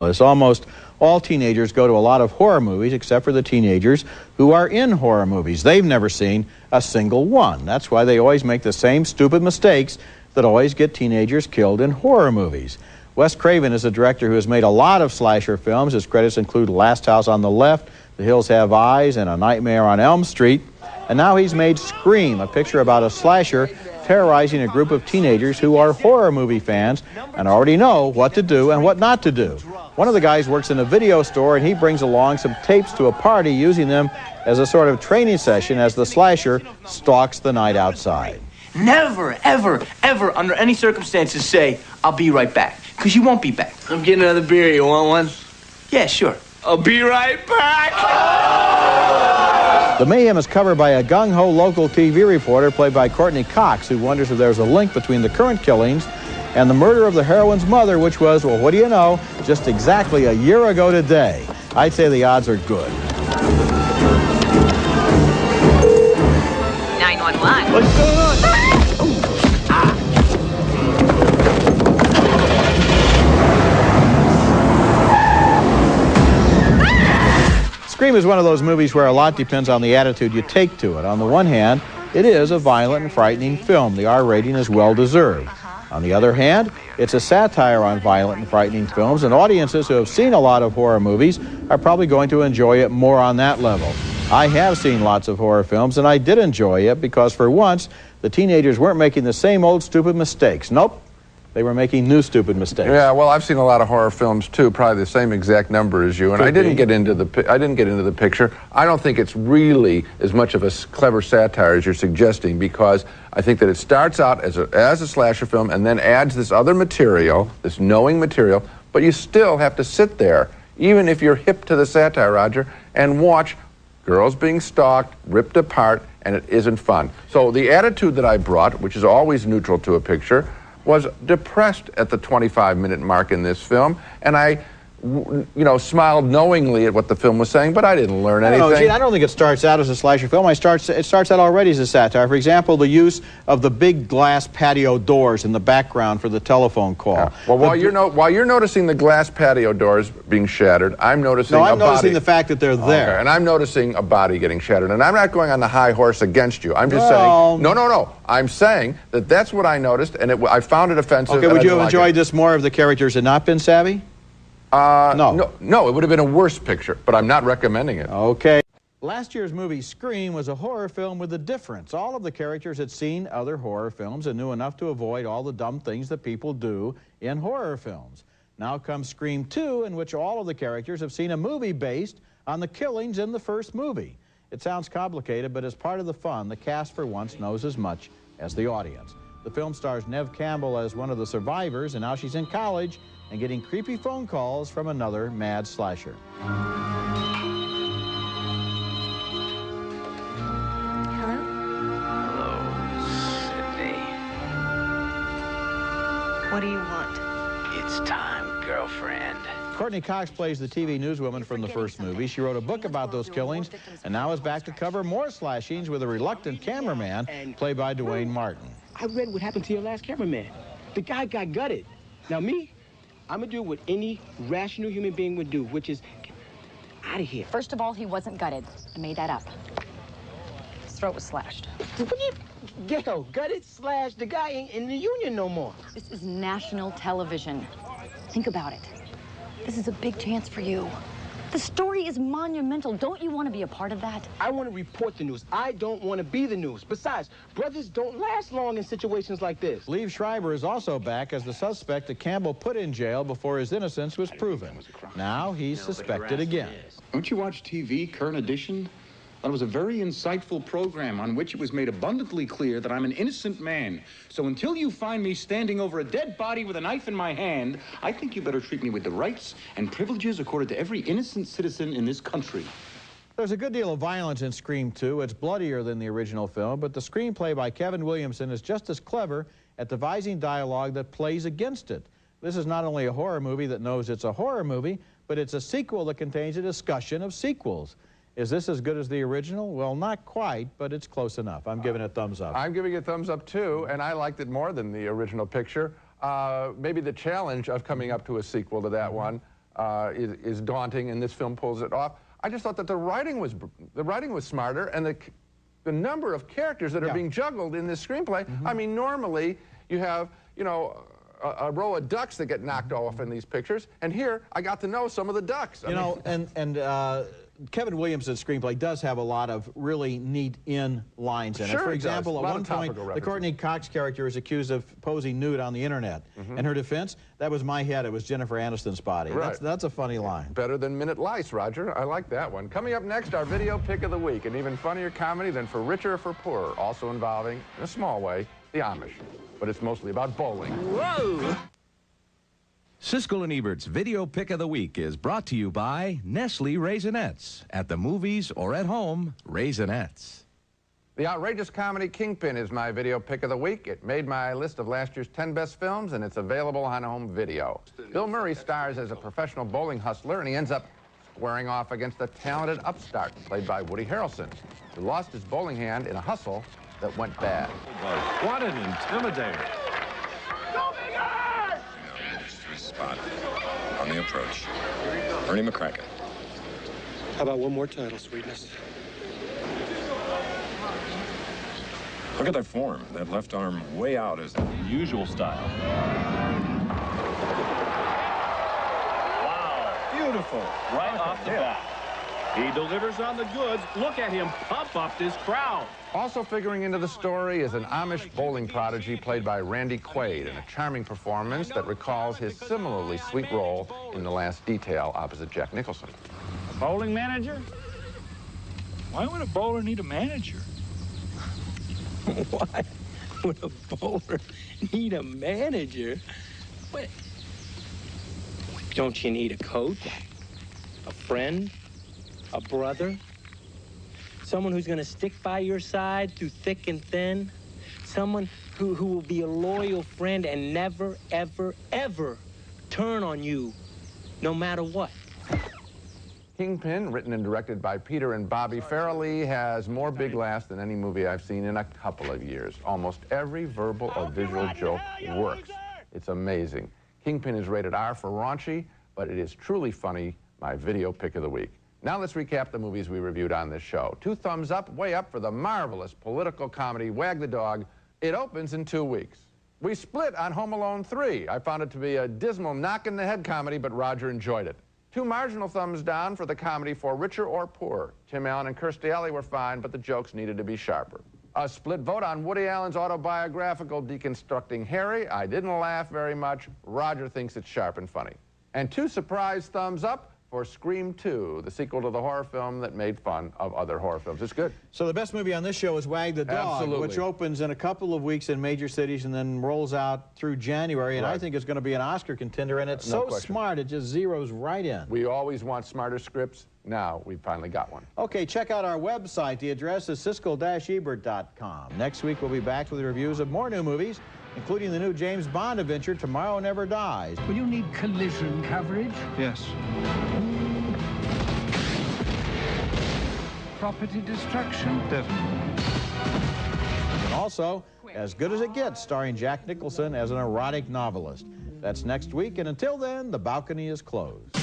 Almost all teenagers go to a lot of horror movies except for the teenagers who are in horror movies. They've never seen a single one. That's why they always make the same stupid mistakes that always get teenagers killed in horror movies. Wes Craven is a director who has made a lot of slasher films. His credits include Last House on the Left, The Hills Have Eyes, and A Nightmare on Elm Street. And now he's made Scream, a picture about a slasher terrorizing a group of teenagers who are horror movie fans and already know what to do and what not to do. One of the guys works in a video store, and he brings along some tapes to a party, using them as a sort of training session as the slasher stalks the night outside. Never, ever, ever, under any circumstances say, "I'll be right back," because you won't be back. I'm getting another beer. You want one? Yeah, sure. I'll be right back. The mayhem is covered by a gung-ho local TV reporter played by Courtney Cox, who wonders if there's a link between the current killings and the murder of the heroine's mother, which was, well, what do you know, just exactly a year ago today. I'd say the odds are good. 911. What's going on? Scream is one of those movies where a lot depends on the attitude you take to it. On the one hand, it is a violent and frightening film. The R rating is well-deserved. On the other hand, it's a satire on violent and frightening films, and audiences who have seen a lot of horror movies are probably going to enjoy it more on that level. I have seen lots of horror films, and I did enjoy it because, for once, the teenagers weren't making the same old stupid mistakes. Nope. They were making new stupid mistakes. Yeah, well, I've seen a lot of horror films too, probably the same exact number as you. And I didn't get into the picture. I don't think it's really as much of a clever satire as you're suggesting, because I think that it starts out as a slasher film and then adds this other material, this knowing material, but you still have to sit there, even if you're hip to the satire, Roger, and watch girls being stalked, ripped apart, and it isn't fun. So the attitude that I brought, which is always neutral to a picture, was depressed at the 25-minute mark in this film, and I, smiled knowingly at what the film was saying, but I didn't learn anything. Gene, I don't think it starts out as a slasher film. It starts out already as a satire. For example, the use of the big glass patio doors in the background for the telephone call. Yeah. Well, while you're noticing the glass patio doors being shattered, I'm noticing a body. No, I'm noticing the fact that they're there. Okay. And I'm noticing a body getting shattered. And I'm not going on the high horse against you. I'm just saying, no. I'm saying that that's what I noticed, and I found it offensive. Okay, would you have enjoyed this more if the characters had not been savvy? No, it would have been a worse picture, but I'm not recommending it. Okay. Last year's movie, Scream, was a horror film with a difference. All of the characters had seen other horror films and knew enough to avoid all the dumb things that people do in horror films. Now comes Scream 2, in which all of the characters have seen a movie based on the killings in the first movie. It sounds complicated, but as part of the fun, the cast for once knows as much as the audience. The film stars Neve Campbell as one of the survivors, and now she's in college and getting creepy phone calls from another mad slasher. Hello? Hello, Sydney. What do you want? It's time, girlfriend. Courtney Cox plays the TV newswoman from the first movie. She wrote a book about those killings and now is back to cover more slashings with a reluctant cameraman played by Dwayne Martin. I read what happened to your last cameraman. The guy got gutted. Now me, I'm gonna do what any rational human being would do, which is get out of here. First of all, he wasn't gutted. I made that up. His throat was slashed. What do you, Gail, gutted, slashed, the guy ain't in the union no more. This is national television. Think about it. This is a big chance for you. The story is monumental. Don't you want to be a part of that? I want to report the news. I don't want to be the news. Besides, brothers don't last long in situations like this. Liev Schreiber is also back as the suspect that Campbell put in jail before his innocence was proven. Now he's suspected again. Don't you watch TV, Current Edition? That was a very insightful program on which it was made abundantly clear that I'm an innocent man. So until you find me standing over a dead body with a knife in my hand, I think you better treat me with the rights and privileges accorded to every innocent citizen in this country. There's a good deal of violence in Scream 2. It's bloodier than the original film, but the screenplay by Kevin Williamson is just as clever at devising dialogue that plays against it. This is not only a horror movie that knows it's a horror movie, but it's a sequel that contains a discussion of sequels. Is this as good as the original? Well, not quite, but it's close enough. I'm giving it thumbs up. I'm giving it thumbs up too, and I liked it more than the original picture. Maybe the challenge of coming up to a sequel to that one is daunting, and this film pulls it off. I just thought that the writing was smarter, and the number of characters that are being juggled in this screenplay. I mean, normally you have, you know, a row of ducks that get knocked off in these pictures, and here I got to know some of the ducks. You know, Kevin Williamson's screenplay does have a lot of really neat lines in it. For example, at one point, the Courtney Cox character is accused of posing nude on the internet. In her defense, that was my head. It was Jennifer Aniston's body. Right. That's a funny line. Better than Minute Lice, Roger. I like that one. Coming up next, our video pick of the week, an even funnier comedy than For Richer or For Poorer, also involving, in a small way, the Amish. But it's mostly about bowling. Whoa! Siskel and Ebert's Video Pick of the Week is brought to you by Nestle Raisinets. At the movies or at home, Raisinets. The outrageous comedy Kingpin is my video pick of the week. It made my list of last year's 10 best films, and it's available on home video. Bill Murray stars as a professional bowling hustler, and he ends up squaring off against a talented upstart played by Woody Harrelson, who lost his bowling hand in a hustle that went bad. What an intimidator. Spot on the approach. Ernie McCracken. How about one more title, sweetness? Look at that form. That left arm way out is the Usual style. Wow. Beautiful. Right off the bat. He delivers on the goods. Look at him pump up this crowd. Also figuring into the story is an Amish bowling prodigy played by Randy Quaid in a charming performance that recalls his similarly sweet role in The Last Detail opposite Jack Nicholson. A bowling manager? Why would a bowler need a manager? Why would a bowler need a manager? What? Don't you need a coach? A friend? A brother? Someone who's going to stick by your side through thick and thin? Someone who will be a loyal friend and never, ever, ever turn on you, no matter what. Kingpin, written and directed by Peter and Bobby Farrelly, has more big laughs than any movie I've seen in a couple of years. Almost every verbal or visual joke works. It's amazing. Kingpin is rated R for raunchy, but it is truly funny, my video pick of the week. Now let's recap the movies we reviewed on this show. 2 thumbs up, way up for the marvelous political comedy Wag the Dog. It opens in 2 weeks. We split on Home Alone 3. I found it to be a dismal knock-in-the-head comedy, but Roger enjoyed it. 2 marginal thumbs down for the comedy For Richer or Poorer. Tim Allen and Kirstie Alley were fine, but the jokes needed to be sharper. A split vote on Woody Allen's autobiographical Deconstructing Harry. I didn't laugh very much. Roger thinks it's sharp and funny. And 2 surprise thumbs up for Scream 2, the sequel to the horror film that made fun of other horror films. It's good. So the best movie on this show is Wag the Dog, Absolutely. which opens in a couple of weeks in major cities and then rolls out through January, and I think it's going to be an Oscar contender, and it's so smart, it just zeroes right in. We always want smarter scripts. Now we've finally got one. Okay, check out our website. The address is Siskel-Ebert.com. Next week we'll be back with reviews of more new movies, including the new James Bond adventure, Tomorrow Never Dies. Will you need collision coverage? Yes. Property destruction? Definitely. And also, As Good as It Gets, starring Jack Nicholson as an erotic novelist. That's next week, and until then, the balcony is closed.